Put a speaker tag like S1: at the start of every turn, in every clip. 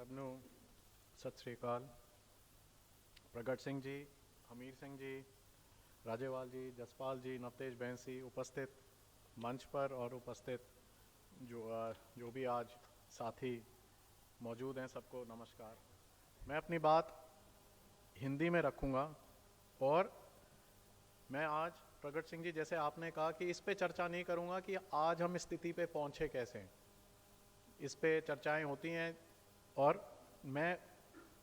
S1: सब ਨੂੰ सत श्री अकाल। प्रगट सिंह जी, हमीर सिंह जी, राजेवाल जी, जसपाल जी, नवतेज बैंसी, उपस्थित मंच पर और उपस्थित जो भी आज साथी मौजूद हैं, सबको नमस्कार। मैं अपनी बात हिंदी में रखूँगा और मैं आज प्रगट सिंह जी, जैसे आपने कहा कि इस पे चर्चा नहीं करूँगा कि आज हम स्थिति पे पहुँचे कैसे हैं, इस पे चर्चाएं होती हैं और मैं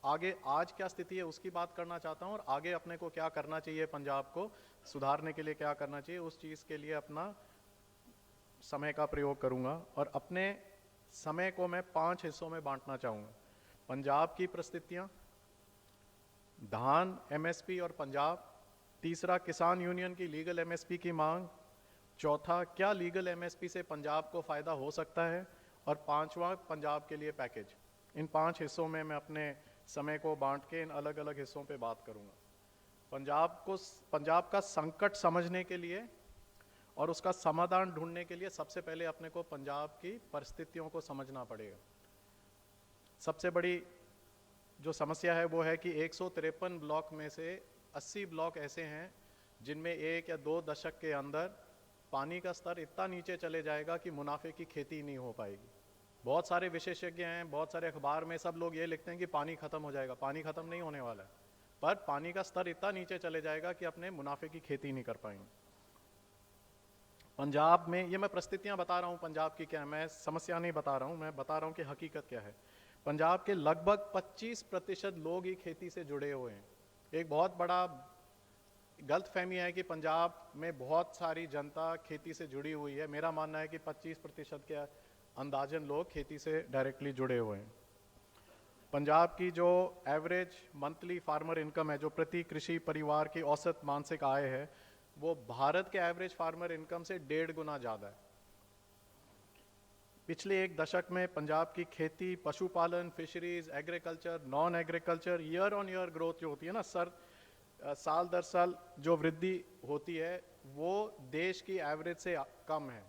S1: आगे आज क्या स्थिति है उसकी बात करना चाहता हूँ और आगे अपने को क्या करना चाहिए, पंजाब को सुधारने के लिए क्या करना चाहिए, उस चीज़ के लिए अपना समय का प्रयोग करूँगा। और अपने समय को मैं 5 हिस्सों में बांटना चाहूँगा। पंजाब की परिस्थितियाँ, धान, एमएसपी और पंजाब। तीसरा, किसान यूनियन की लीगल एमएसपी की मांग। चौथा, क्या लीगल एमएसपी से पंजाब को फ़ायदा हो सकता है। और पांचवा, पंजाब के लिए पैकेज। इन 5 हिस्सों में मैं अपने समय को बांट के इन अलग अलग हिस्सों पे बात करूँगा। पंजाब का संकट समझने के लिए और उसका समाधान ढूंढने के लिए सबसे पहले अपने को पंजाब की परिस्थितियों को समझना पड़ेगा। सबसे बड़ी जो समस्या है वो है कि 153 ब्लॉक में से 80 ब्लॉक ऐसे हैं जिनमें 1 या 2 दशक के अंदर पानी का स्तर इतना नीचे चले जाएगा कि मुनाफे की खेती नहीं हो पाएगी। बहुत सारे विशेषज्ञ हैं, बहुत सारे अखबार में सब लोग ये लिखते हैं कि पानी खत्म हो जाएगा। पानी खत्म नहीं होने वाला है, पर पानी का स्तर इतना नीचे चले जाएगा कि अपने मुनाफे की खेती नहीं कर पाएंगे। पंजाब में, ये मैं परिस्थितियां बता रहा हूँ पंजाब की, क्या मैं समस्या नहीं बता रहा हूँ, मैं बता रहा हूँ कि हकीकत क्या है। पंजाब के लगभग 25% लोग ही खेती से जुड़े हुए हैं। एक बहुत बड़ा गलतफहमी है कि पंजाब में बहुत सारी जनता खेती से जुड़ी हुई है। मेरा मानना है कि 25% के अंदाजन लोग खेती से डायरेक्टली जुड़े हुए हैं। पंजाब की जो एवरेज मंथली फार्मर इनकम है, जो प्रति कृषि परिवार की औसत मासिक आय है, वो भारत के एवरेज फार्मर इनकम से 1.5 गुना ज़्यादा है। पिछले 1 दशक में पंजाब की खेती, पशुपालन, fisheries, agriculture, non agriculture, year on year growth जो होती है ना, साल दर साल जो वृद्धि होती है, वो देश की एवरेज से कम है।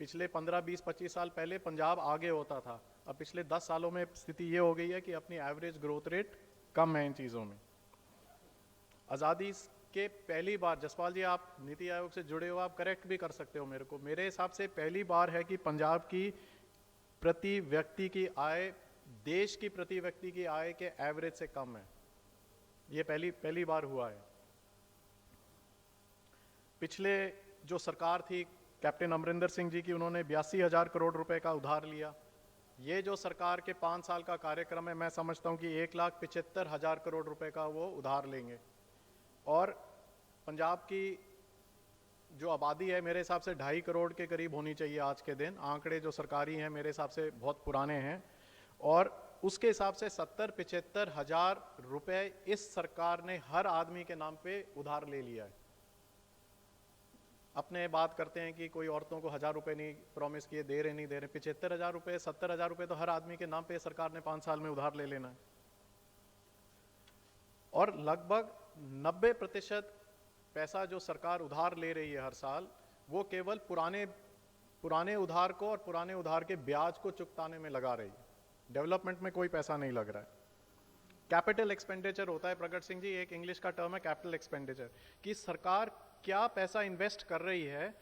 S1: पिछले 15, 20, 25 साल पहले पंजाब आगे होता था, अब पिछले 10 सालों में स्थिति ये हो गई है कि अपनी एवरेज ग्रोथ रेट कम है इन चीज़ों में। आज़ादी के पहली बार, जसपाल जी आप नीति आयोग से जुड़े हो, आप करेक्ट भी कर सकते हो मेरे को, मेरे हिसाब से पहली बार है कि पंजाब की प्रति व्यक्ति की आय देश की प्रति व्यक्ति की आय के एवरेज से कम है। ये पहली बार हुआ है। पिछले जो सरकार थी कैप्टन अमरिंदर सिंह जी की, उन्होंने 82,000 करोड़ रुपए का उधार लिया। ये जो सरकार के 5 साल का कार्यक्रम है, मैं समझता हूँ कि 1,75,000 करोड़ रुपए का वो उधार लेंगे। और पंजाब की जो आबादी है मेरे हिसाब से 2.5 करोड़ के करीब होनी चाहिए आज के दिन। आंकड़े जो सरकारी हैं मेरे हिसाब से बहुत पुराने हैं, और उसके हिसाब से 70-75 हज़ार रुपए इस सरकार ने हर आदमी के नाम पे उधार ले लिया है। अपने बात करते हैं कि कोई औरतों को 1,000 रुपए नहीं प्रॉमिस किए, दे रहे नहीं दे रहे, 75,000 रुपए, 70,000 रुपए तो हर आदमी के नाम पे सरकार ने 5 साल में उधार ले लेना है। और लगभग 90% पैसा जो सरकार उधार ले रही है हर साल, वो केवल पुराने उधार को और पुराने उधार के ब्याज को चुकाने में लगा रही है। डेवलपमेंट में कोई पैसा नहीं लग रहा है। कैपिटल एक्सपेंडिचर होता है, प्रगट सिंह जी, एक इंग्लिश का टर्म है कैपिटल एक्सपेंडिचर, कि सरकार क्या पैसा इन्वेस्ट कर रही है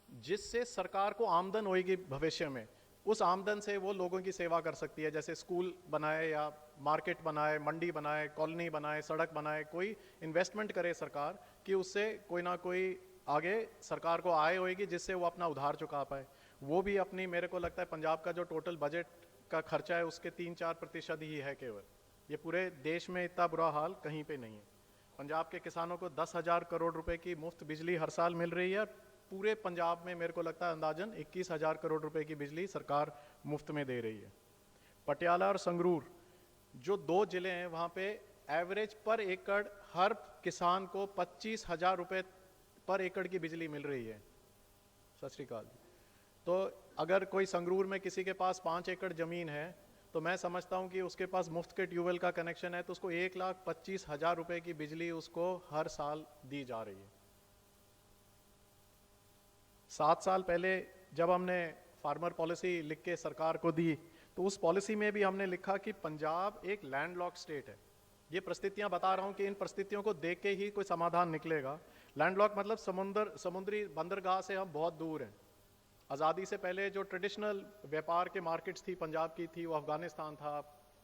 S1: जिससे सरकार को आमदन होगी भविष्य में। उस आमदन से वो लोगों की सेवा कर सकती है, जैसे स्कूल बनाए या मार्केट बनाए, मंडी बनाए, कॉलोनी बनाए, सड़क बनाए, कोई इन्वेस्टमेंट करे सरकार कि उससे कोई ना कोई आगे सरकार को आय होगी जिससे वो अपना उधार चुका पाए। वो भी अपनी, मेरे को लगता है पंजाब का जो टोटल बजट का खर्चा है उसके 3-4% ही है केवल। ये पूरे देश में इतना बुरा हाल कहीं पे नहीं है। पंजाब के किसानों को 10,000 करोड़ रुपए की मुफ्त बिजली हर साल मिल रही है। पूरे पंजाब में मेरे को लगता है अंदाजन 21,000 करोड़ रुपए की बिजली सरकार मुफ्त में दे रही है। पटियाला और संगरूर जो 2 जिले हैं, वहाँ पे एवरेज पर एकड़ हर किसान को 25,000 रुपए पर एकड़ की बिजली मिल रही है। सत श्री अकाल। तो अगर कोई संगरूर में किसी के पास 5 एकड़ जमीन है, तो मैं समझता हूँ कि उसके पास मुफ्त के ट्यूबवेल का कनेक्शन है, तो उसको 1,25,000 रुपए की बिजली उसको हर साल दी जा रही है। 7 साल पहले जब हमने फार्मर पॉलिसी लिख के सरकार को दी, तो उस पॉलिसी में भी हमने लिखा कि पंजाब एक लैंडलॉक्ड स्टेट है। ये परिस्थितियां बता रहा हूं कि इन परिस्थितियों को देख के ही कोई समाधान निकलेगा। लैंडलॉक मतलब समुद्री बंदरगाह से हम बहुत दूर हैं। आज़ादी से पहले जो ट्रेडिशनल व्यापार के मार्केट्स थी पंजाब की थी, वो अफगानिस्तान था,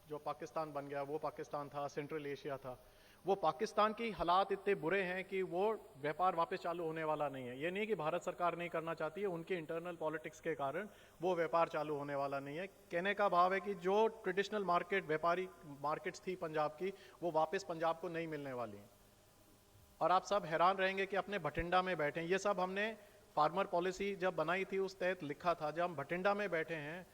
S1: जो पाकिस्तान बन गया वो पाकिस्तान था, सेंट्रल एशिया था। वो पाकिस्तान की हालात इतने बुरे हैं कि वो व्यापार वापस चालू होने वाला नहीं है। ये नहीं कि भारत सरकार नहीं करना चाहती है, उनके इंटरनल पॉलिटिक्स के कारण वो व्यापार चालू होने वाला नहीं है। कहने का भाव है कि जो ट्रेडिशनल मार्केट, व्यापारी मार्केट्स थी पंजाब की, वो वापस पंजाब को नहीं मिलने वाली हैं। और आप सब हैरान रहेंगे कि अपने भटिंडा में बैठे हैं। ये सब हमने फार्मर पॉलिसी जब बनाई थी उस तहत लिखा था। जब हम भटिंडा में बैठे हैं,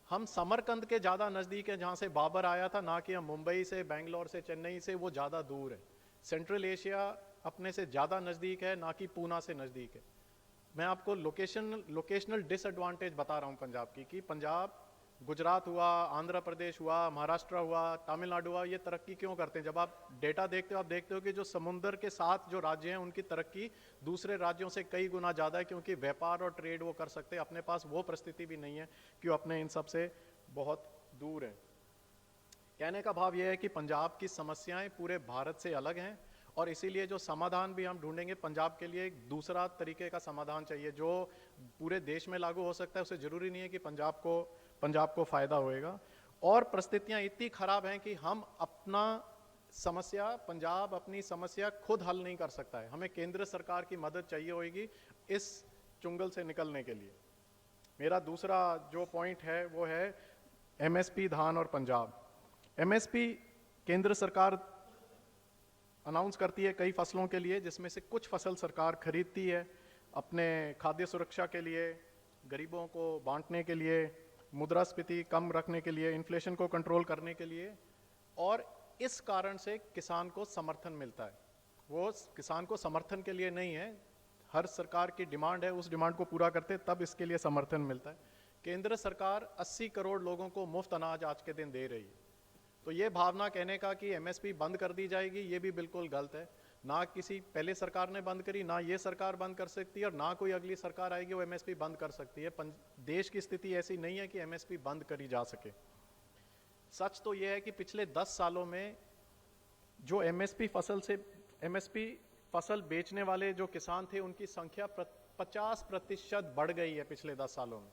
S1: हम समरकंद के ज़्यादा नज़दीक हैं जहाँ से बाबर आया था, ना कि हम मुंबई से, बेंगलोर से, चेन्नई से, वो ज़्यादा दूर है। सेंट्रल एशिया अपने से ज़्यादा नज़दीक है, ना कि पूना से नज़दीक है। मैं आपको लोकेशनल डिसएडवांटेज बता रहा हूँ पंजाब की, कि पंजाब, गुजरात हुआ, आंध्र प्रदेश हुआ, महाराष्ट्र हुआ, तमिलनाडु हुआ, ये तरक्की क्यों करते हैं? जब आप डेटा देखते हो, आप देखते हो कि जो समुद्र के साथ जो राज्य हैं उनकी तरक्की दूसरे राज्यों से कई गुना ज़्यादा है, क्योंकि व्यापार और ट्रेड वो कर सकते हैं। अपने पास वो परिस्थिति भी नहीं है कि वो अपने इन सब से बहुत दूर है। कहने का भाव ये है कि पंजाब की समस्याएं पूरे भारत से अलग हैं, और इसीलिए जो समाधान भी हम ढूंढेंगे पंजाब के लिए, एक दूसरा तरीके का समाधान चाहिए जो पूरे देश में लागू हो सकता है। उसे जरूरी नहीं है कि पंजाब को फायदा होएगा। और परिस्थितियां इतनी खराब हैं कि हम पंजाब अपनी समस्या खुद हल नहीं कर सकता है। हमें केंद्र सरकार की मदद चाहिए होगी इस चुंगल से निकलने के लिए। मेरा दूसरा जो पॉइंट है वो है एमएसपी, धान और पंजाब। एमएसपी केंद्र सरकार अनाउंस करती है कई फसलों के लिए, जिसमें से कुछ फसल सरकार खरीदती है अपने खाद्य सुरक्षा के लिए, गरीबों को बांटने के लिए, मुद्रास्फीति कम रखने के लिए, इन्फ्लेशन को कंट्रोल करने के लिए, और इस कारण से किसान को समर्थन मिलता है। वो किसान को समर्थन के लिए नहीं है, हर सरकार की डिमांड है, उस डिमांड को पूरा करते तब इसके लिए समर्थन मिलता है। केंद्र सरकार 80 करोड़ लोगों को मुफ्त अनाज आज के दिन दे रही है। तो ये भावना कहने का कि एमएसपी बंद कर दी जाएगी, ये भी बिल्कुल गलत है। ना किसी पहले सरकार ने बंद करी, ना ये सरकार बंद कर सकती है, और ना कोई अगली सरकार आएगी वो एमएसपी बंद कर सकती है। देश की स्थिति ऐसी नहीं है कि एमएसपी बंद करी जा सके। सच तो ये है कि पिछले 10 सालों में जो एमएसपी फसल बेचने वाले जो किसान थे, उनकी संख्या 50% बढ़ गई है पिछले 10 सालों में।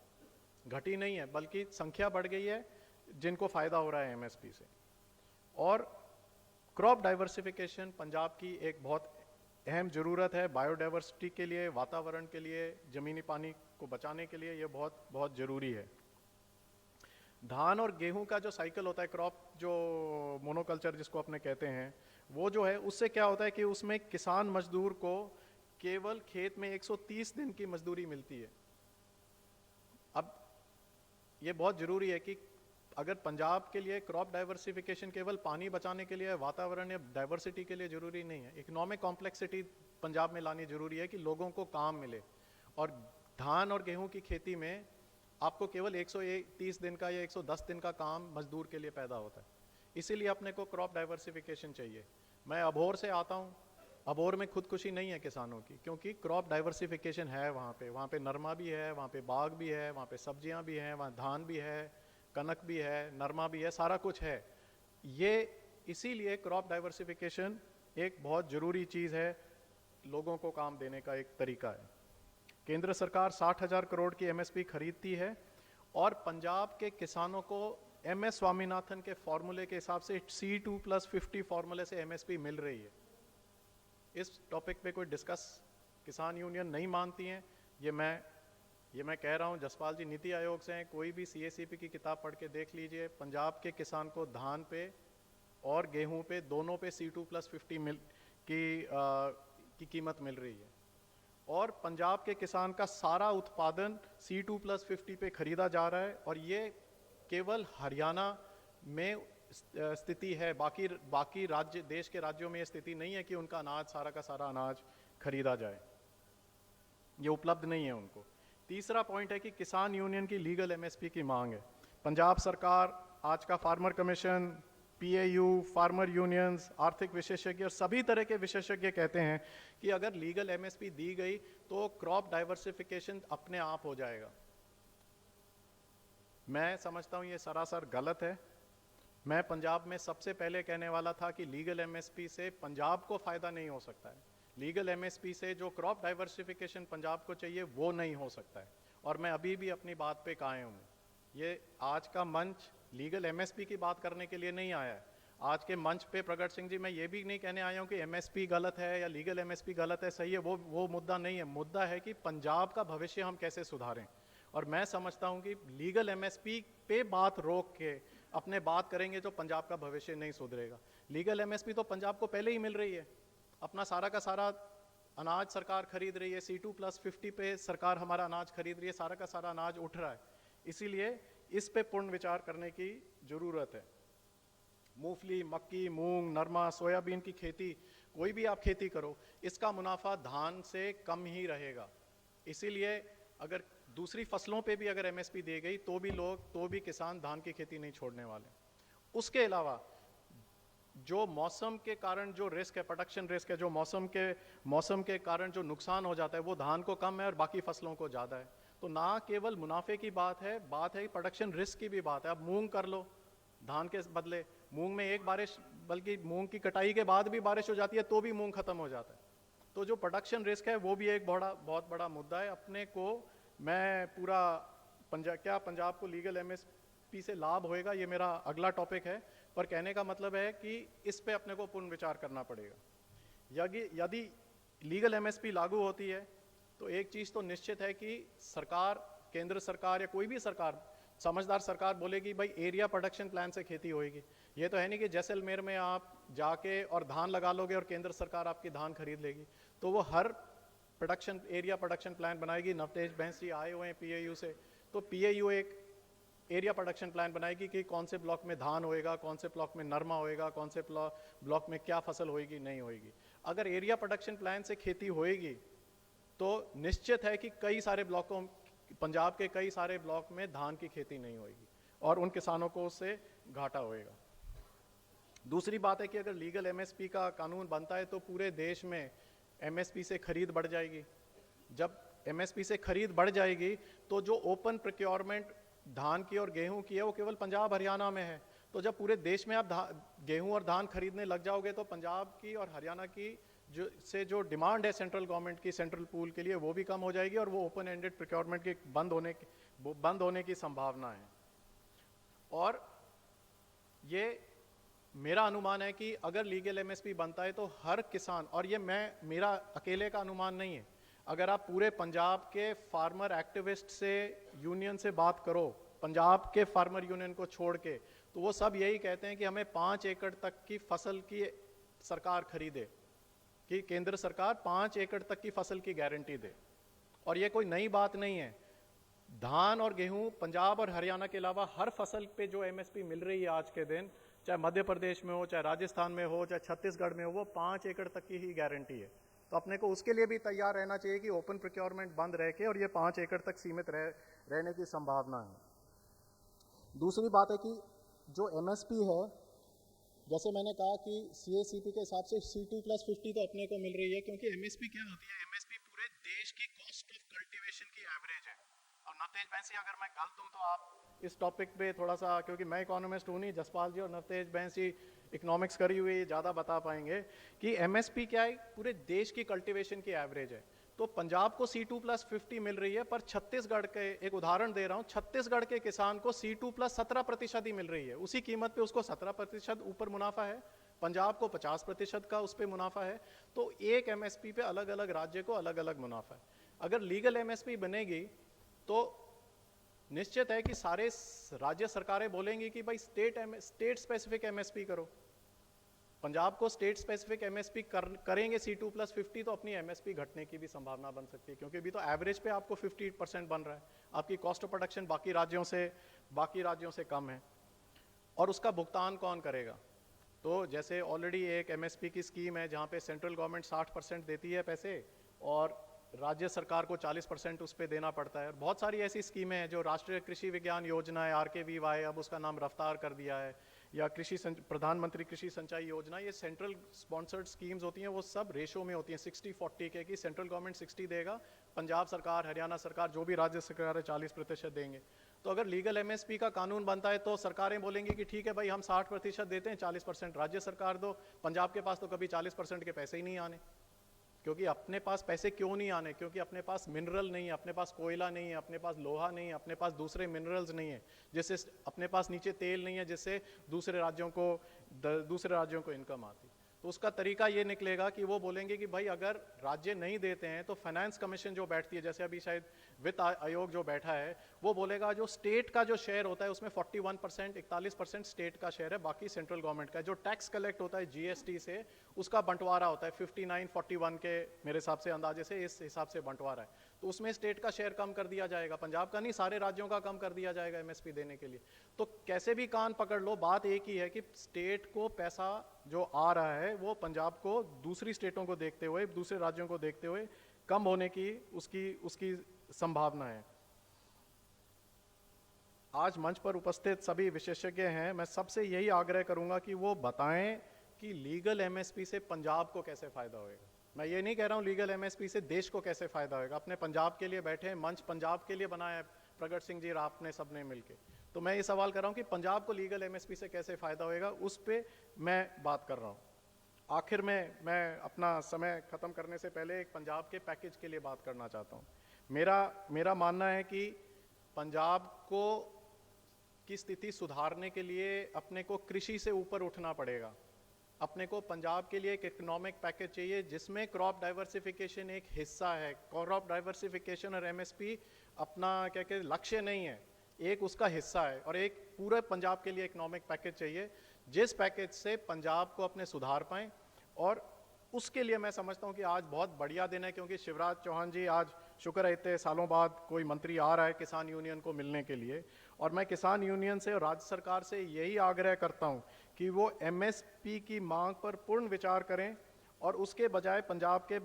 S1: घटी नहीं है, बल्कि संख्या बढ़ गई है जिनको फायदा हो रहा है एमएसपी से। और क्रॉप डाइवर्सिफिकेशन पंजाब की एक बहुत अहम ज़रूरत है, बायोडाइवर्सिटी के लिए, वातावरण के लिए, ज़मीनी पानी को बचाने के लिए, ये बहुत बहुत ज़रूरी है। धान और गेहूं का जो साइकिल होता है, क्रॉप जो मोनोकल्चर जिसको अपने कहते हैं, वो जो है उससे क्या होता है कि उसमें किसान मजदूर को केवल खेत में 130 दिन की मजदूरी मिलती है। अब ये बहुत ज़रूरी है कि अगर पंजाब के लिए क्रॉप डाइवर्सिफिकेशन केवल पानी बचाने के लिए, वातावरण या डाइवर्सिटी के लिए ज़रूरी नहीं है, इकोनॉमिक कॉम्प्लेक्सिटी पंजाब में लानी ज़रूरी है कि लोगों को काम मिले। और धान और गेहूं की खेती में आपको केवल 130 दिन का या 110 दिन का काम मजदूर के लिए पैदा होता है। इसीलिए अपने को क्रॉप डाइवर्सिफिकेशन चाहिए। मैं अबोर से आता हूँ, अबोर में खुदकुशी नहीं है किसानों की, क्योंकि क्रॉप डाइवर्सिफिकेशन है वहाँ पे नरमा भी है, वहाँ पे बाग भी है, वहाँ पे सब्जियाँ भी हैं, वहाँ धान भी है, कनक भी है, नरमा भी है, सारा कुछ है। ये इसीलिए क्रॉप डाइवर्सिफिकेशन एक बहुत ज़रूरी चीज़ है, लोगों को काम देने का एक तरीका है। केंद्र सरकार 60,000 करोड़ की एमएसपी खरीदती है, और पंजाब के किसानों को एमएस स्वामीनाथन के फॉर्मूले के हिसाब से C2+50 फॉर्मूले से एमएसपी मिल रही है। इस टॉपिक पे कोई डिस्कस किसान यूनियन नहीं मानती हैं, ये मैं कह रहा हूँ। जसपाल जी नीति आयोग से हैं, कोई भी CACP की किताब पढ़ के देख लीजिए, पंजाब के किसान को धान पे और गेहूं पे दोनों पे C2+50 की कीमत मिल रही है। और पंजाब के किसान का सारा उत्पादन C2+50 पे खरीदा जा रहा है, और ये केवल हरियाणा में स्थिति है, बाकी राज्य, देश के राज्यों में ये स्थिति नहीं है कि उनका अनाज, सारा का सारा अनाज खरीदा जाए, ये उपलब्ध नहीं है उनको। तीसरा पॉइंट है कि किसान यूनियन की लीगल एमएसपी की मांग है। पंजाब सरकार, आज का farmer commission, PAU, farmer unions, आर्थिक विशेषज्ञ और सभी तरह के विशेषज्ञ कहते हैं कि अगर लीगल एमएसपी दी गई तो क्रॉप डाइवर्सिफिकेशन अपने आप हो जाएगा। मैं समझता हूँ ये सरासर गलत है। मैं पंजाब में सबसे पहले कहने वाला था कि लीगल एमएसपी से पंजाब को फ़ायदा नहीं हो सकता है। लीगल एमएसपी से जो क्रॉप डाइवर्सिफिकेशन पंजाब को चाहिए वो नहीं हो सकता है, और मैं अभी भी अपनी बात पे कायम हूँ। ये आज का मंच लीगल एमएसपी की बात करने के लिए नहीं आया है। आज के मंच पे प्रगट सिंह जी, मैं ये भी नहीं कहने आया हूँ कि एमएसपी गलत है या लीगल एमएसपी गलत है, सही है, वो मुद्दा नहीं है। मुद्दा है कि पंजाब का भविष्य हम कैसे सुधारें। और मैं समझता हूँ कि लीगल एमएसपी पे बात रोक के अपने बात करेंगे तो पंजाब का भविष्य नहीं सुधरेगा। लीगल एमएसपी तो पंजाब को पहले ही मिल रही है, अपना सारा का सारा अनाज सरकार खरीद रही है, C2+50 पे सरकार हमारा अनाज खरीद रही है, सारा का सारा अनाज उठ रहा है। इसीलिए इस पे पूर्ण विचार करने की जरूरत है। मूंगफली, मक्की, मूंग, नरमा, सोयाबीन की खेती, कोई भी आप खेती करो, इसका मुनाफा धान से कम ही रहेगा। इसीलिए अगर दूसरी फसलों पे भी अगर एमएसपी दी गई तो भी किसान धान की खेती नहीं छोड़ने वाले। उसके अलावा जो मौसम के कारण जो रिस्क है, प्रोडक्शन रिस्क है, जो मौसम के कारण जो नुकसान हो जाता है वो धान को कम है और बाकी फसलों को ज़्यादा है। तो ना केवल मुनाफे की बात है प्रोडक्शन रिस्क की भी बात है। अब मूंग कर लो, धान के बदले मूंग में एक बारिश, बल्कि मूंग की कटाई के बाद भी बारिश हो जाती है तो भी मूंग खत्म हो जाता है। तो जो प्रोडक्शन रिस्क है वो भी एक बहुत बड़ा मुद्दा है। अपने को मैं पूरा पंजाब को लीगल एमएसपी से लाभ होएगा, ये मेरा अगला टॉपिक है, पर कहने का मतलब है कि इस पे अपने को पूर्ण विचार करना पड़ेगा। यदि लीगल एमएसपी लागू होती है तो एक चीज़ तो निश्चित है कि सरकार, केंद्र सरकार या कोई भी सरकार, समझदार सरकार बोलेगी भाई एरिया प्रोडक्शन प्लान से खेती होएगी। ये तो है नहीं कि जैसलमेर में आप जाके और धान लगा लोगे और केंद्र सरकार आपकी धान खरीद लेगी। तो वो हर एरिया प्रोडक्शन प्लान बनाएगी। नवतेज बैंस जी आए हुए हैं पीएयू से, तो पीएयू एक एरिया प्रोडक्शन प्लान बनाएगी कि कौन से ब्लॉक में धान होएगा, कौन से ब्लॉक में नरमा होएगा, कौन से ब्लॉक में क्या फसल होएगी, नहीं होएगी। अगर एरिया प्रोडक्शन प्लान से खेती होएगी तो निश्चित है कि पंजाब के कई सारे ब्लॉक में धान की खेती नहीं होएगी और उन किसानों को उससे घाटा होएगा। दूसरी बात है कि अगर लीगल एमएसपी का कानून बनता है तो पूरे देश में एमएसपी से खरीद बढ़ जाएगी। जब एमएसपी से खरीद बढ़ जाएगी तो जो ओपन प्रोक्योरमेंट धान की और गेहूं की है वो केवल पंजाब हरियाणा में है। तो जब पूरे देश में आप गेहूं और धान खरीदने लग जाओगे तो पंजाब की और हरियाणा की जो डिमांड है सेंट्रल गवर्नमेंट की सेंट्रल पूल के लिए वो भी कम हो जाएगी और वो ओपन एंडेड प्रोक्योरमेंट के बंद होने की संभावना है। और ये मेरा अनुमान है कि अगर लीगल एमएसपी बनता है तो हर किसान, और ये मेरा अकेले का अनुमान नहीं है, अगर आप पूरे पंजाब के फार्मर एक्टिविस्ट से यूनियन से बात करो, पंजाब के फार्मर यूनियन को छोड़ के, तो वो सब यही कहते हैं कि हमें 5 एकड़ तक की फसल की सरकार खरीदे, कि केंद्र सरकार 5 एकड़ तक की फसल की गारंटी दे। और ये कोई नई बात नहीं है। धान और गेहूं पंजाब और हरियाणा के अलावा हर फसल पे जो एमएसपी मिल रही है आज के दिन, चाहे मध्य प्रदेश में हो, चाहे राजस्थान में हो, चाहे छत्तीसगढ़ में हो, वो 5 एकड़ तक की ही गारंटी है। तो अपने को उसके लिए भी तैयार रहना चाहिए कि ओपन प्रोक्योरमेंट बंद रह के और ये 5 एकड़ तक सीमित रहने की संभावना है। दूसरी बात है कि जो एमएसपी है, जैसे मैंने कहा कि सीएसीपी के हिसाब से C2+50 तो अपने को मिल रही है, क्योंकि एमएसपी क्या होती है, एमएसपी पूरे देश की कॉस्ट ऑफ कल्टीवेशन की एवरेज है। और नवतेज बैंस जी, अगर मैं गलत हूं तो आप इस टॉपिक पे थोड़ा सा, क्योंकि मैं इकोनॉमिस्ट हूं नहीं, जसपाल जी और नवतेज बैंस जी इकोनॉमिक्स करी हुई ज़्यादा बता पाएंगे कि एमएसपी क्या है, पूरे देश की कल्टीवेशन की एवरेज है। तो पंजाब को C2+50 मिल रही है, पर छत्तीसगढ़ के, एक उदाहरण दे रहा हूं, छत्तीसगढ़ के किसान को C2+17% ही मिल रही है। उसी कीमत पे उसको 17% ऊपर मुनाफा है, पंजाब को 50% का उस पर मुनाफा है। तो एक एमएसपी पे अलग अलग राज्य को अलग अलग मुनाफा है। अगर लीगल एमएसपी बनेगी तो निश्चित है कि सारे राज्य सरकारें बोलेंगी कि भाई स्टेट स्पेसिफिक एमएसपी करो। पंजाब को स्टेट स्पेसिफिक एमएसपी करेंगे C2+50 तो अपनी एमएसपी घटने की भी संभावना बन सकती है, क्योंकि अभी तो एवरेज पे आपको 50% बन रहा है, आपकी कॉस्ट ऑफ प्रोडक्शन बाकी राज्यों से कम है। और उसका भुगतान कौन करेगा? तो जैसे ऑलरेडी एक एमएसपी की स्कीम है जहाँ पे सेंट्रल गवर्नमेंट 60% देती है पैसे और राज्य सरकार को 40% उस पर देना पड़ता है। बहुत सारी ऐसी स्कीमें हैं, जो राष्ट्रीय कृषि विज्ञान योजना है, RKVY, अब उसका नाम रफ्तार कर दिया है, या प्रधानमंत्री कृषि सिंचाई योजना, ये सेंट्रल स्पॉन्सर्ड स्कीम्स होती हैं। वो सब रेशो में होती हैं 60-40 के, कि सेंट्रल गवर्नमेंट 60 देगा, पंजाब सरकार, हरियाणा सरकार, जो भी राज्य सरकार है 40% देंगे। तो अगर लीगल एमएसपी का कानून बनता है तो सरकारें बोलेंगी कि ठीक है भाई, हम 60% देते हैं, 40% राज्य सरकार दो। पंजाब के पास तो कभी 40% के पैसे ही नहीं आने, क्योंकि अपने पास पैसे क्यों नहीं आने? क्योंकि अपने पास मिनरल नहीं है, अपने पास कोयला नहीं है, अपने पास लोहा नहीं है, अपने पास दूसरे मिनरल्स नहीं है, जिससे अपने पास नीचे तेल नहीं है, जिससे दूसरे राज्यों को इनकम आती। तो उसका तरीका ये निकलेगा कि वो बोलेंगे कि भाई अगर राज्य नहीं देते हैं तो फाइनेंस कमीशन जो बैठती है, जैसे अभी शायद वित्त आयोग जो बैठा है, वो बोलेगा जो स्टेट का जो शेयर होता है उसमें 41%, 41% स्टेट का शेयर है, बाकी सेंट्रल गवर्नमेंट का। जो टैक्स कलेक्ट होता है जीएसटी से, उसका बंटवारा होता है 59-41 के मेरे हिसाब से, अंदाजे से इस हिसाब से बंटवारा है। तो उसमें स्टेट का शेयर कम कर दिया जाएगा, पंजाब का नहीं, सारे राज्यों का कम कर दिया जाएगा एमएसपी देने के लिए। तो कैसे भी कान पकड़ लो, बात एक ही है कि स्टेट को पैसा जो आ रहा है वो पंजाब को दूसरी स्टेटों को देखते हुए, दूसरे राज्यों को देखते हुए कम होने की उसकी संभावना है। आज मंच पर उपस्थित सभी विशेषज्ञ हैं, मैं सबसे यही आग्रह करूंगा कि वो बताएं कि लीगल एमएसपी से पंजाब को कैसे फायदा होएगा। मैं ये नहीं कह रहा हूं लीगल एमएसपी से देश को कैसे फायदा होएगा। अपने पंजाब के लिए बैठे हैं, मंच पंजाब के लिए बनाया है प्रगट सिंह जी और आपने सबने मिलके। तो मैं ये सवाल कर रहा हूं कि पंजाब को लीगल एमएसपी से कैसे फायदा होएगा, उस पर मैं बात कर रहा हूं। आखिर में मैं अपना समय खत्म करने से पहले एक पंजाब के पैकेज के लिए बात करना चाहता हूं। मेरा मानना है कि पंजाब को की स्थिति सुधारने के लिए अपने को कृषि से ऊपर उठना पड़ेगा। अपने को पंजाब के लिए एक इकोनॉमिक पैकेज चाहिए जिसमें क्रॉप डाइवर्सिफिकेशन एक हिस्सा है। क्रॉप डाइवर्सिफिकेशन और एमएसपी अपना क्या कहते लक्ष्य नहीं है, एक उसका हिस्सा है। और एक पूरे पंजाब के लिए इकोनॉमिक पैकेज चाहिए जिस पैकेज से पंजाब को अपने सुधार पाएं। और उसके लिए मैं समझता हूं कि आज बहुत बढ़िया दिन है, क्योंकि शिवराज चौहान जी, आज शुक्र है इतने सालों बाद कोई मंत्री आ रहा है किसान यूनियन को मिलने के लिए। और मैं किसान यूनियन से और राज्य सरकार से यही आग्रह करता हूं कि वो एमएसपी की मांग पर पूर्ण विचार करें और उसके बजाय पंजाब के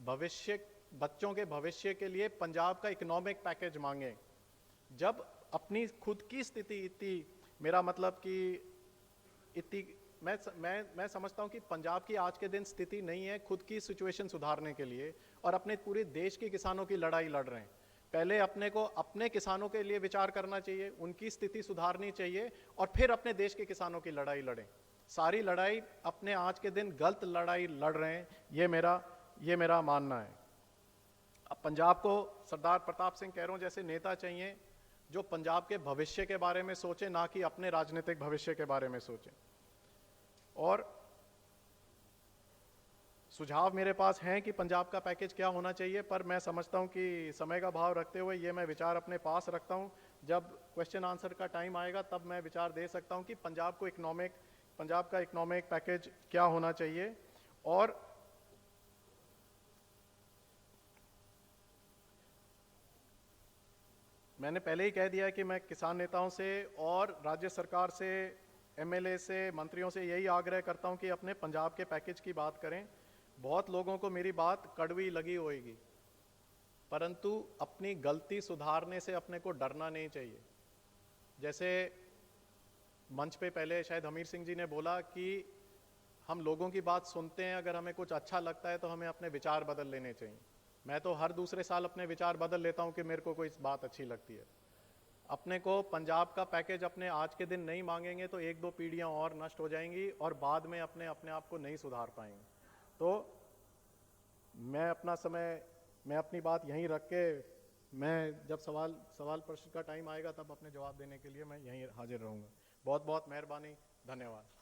S1: भविष्य, बच्चों के भविष्य के लिए पंजाब का इकोनॉमिक पैकेज मांगें। जब अपनी खुद की स्थिति इतनी, मेरा मतलब कि इतनी, मैं समझता हूं कि पंजाब की आज के दिन स्थिति नहीं है खुद की सिचुएशन सुधारने के लिए, और अपने पूरे देश के किसानों की लड़ाई लड़ रहे हैं। पहले अपने को अपने किसानों के लिए विचार करना चाहिए, उनकी स्थिति सुधारनी चाहिए, और फिर अपने देश के किसानों की लड़ाई लड़ें। सारी लड़ाई अपने आज के दिन गलत लड़ाई लड़ रहे हैं, ये मेरा मानना है। अब पंजाब को सरदार प्रताप सिंह कैरों जैसे नेता चाहिए जो पंजाब के भविष्य के बारे में सोचे, ना कि अपने राजनीतिक भविष्य के बारे में सोचे। और सुझाव मेरे पास हैं कि पंजाब का पैकेज क्या होना चाहिए, पर मैं समझता हूं कि समय का भाव रखते हुए ये मैं विचार अपने पास रखता हूं। जब क्वेश्चन आंसर का टाइम आएगा तब मैं विचार दे सकता हूं कि पंजाब का इकोनॉमिक पैकेज क्या होना चाहिए। और मैंने पहले ही कह दिया कि मैं किसान नेताओं से और राज्य सरकार से, एमएलए से, मंत्रियों से यही आग्रह करता हूं कि अपने पंजाब के पैकेज की बात करें। बहुत लोगों को मेरी बात कड़वी लगी होगी, परंतु अपनी गलती सुधारने से अपने को डरना नहीं चाहिए। जैसे मंच पे पहले शायद हमीर सिंह जी ने बोला कि हम लोगों की बात सुनते हैं, अगर हमें कुछ अच्छा लगता है तो हमें अपने विचार बदल लेने चाहिए। मैं तो हर दूसरे साल अपने विचार बदल लेता हूं कि मेरे को कोई बात अच्छी लगती है। अपने को पंजाब का पैकेज अपने आज के दिन नहीं मांगेंगे तो 1-2 पीढ़ियां और नष्ट हो जाएंगी और बाद में अपने आप को नहीं सुधार पाएंगे। तो मैं अपनी बात यहीं रख के, मैं जब सवाल प्रश्न का टाइम आएगा तब अपने जवाब देने के लिए मैं यहीं हाजिर रहूंगा। बहुत बहुत मेहरबानी, धन्यवाद।